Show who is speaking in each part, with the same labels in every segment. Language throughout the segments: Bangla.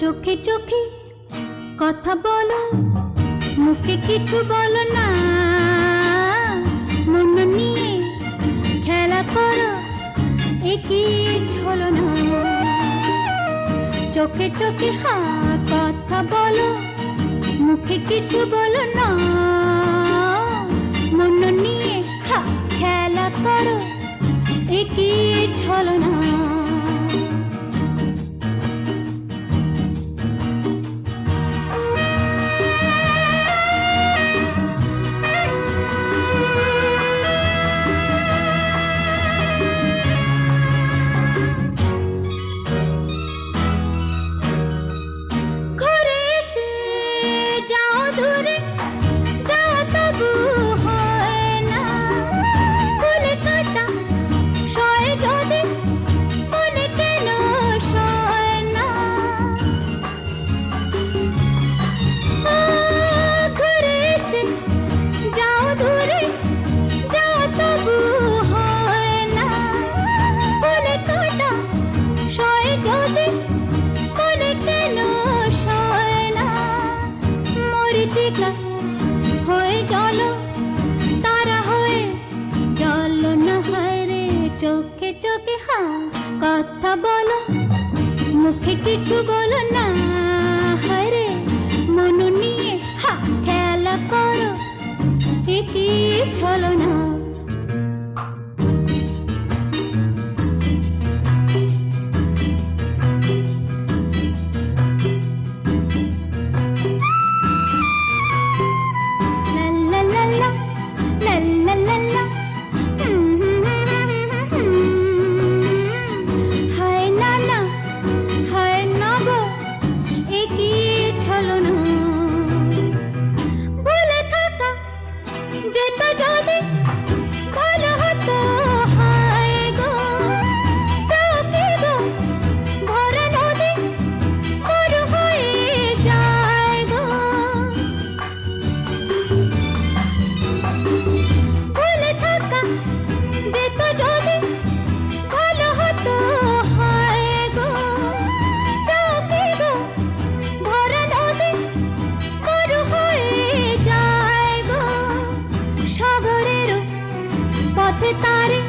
Speaker 1: চোখে চোখে কথা বলো, মুখে কিছু বলো না, মন নিয়ে খেলা করো, একই ছলনা। চোখে চোখে কথা বলো, মুখে কিছু বলো না, মন নিয়ে খেলা করো, একই ছলনা। হয়ে চলো তারা হয়ে চলো না, হায়রে চোখে চোখে কথা বলো, মুখে কিছু বলো না, হায়রে মন নিয়ে খেলা করো, একই ছলনা। তারে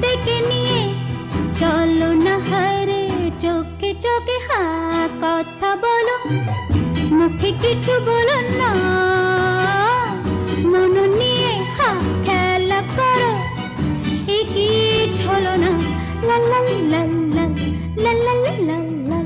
Speaker 1: ডেকে নিয়ে চলো না, হায়রে চোখে চোখে কথা বলো, মুখে কিছু বলো না, মন নিয়ে খেলা করো, একই ছলনা। লা লা লা লা লা লা লা লা।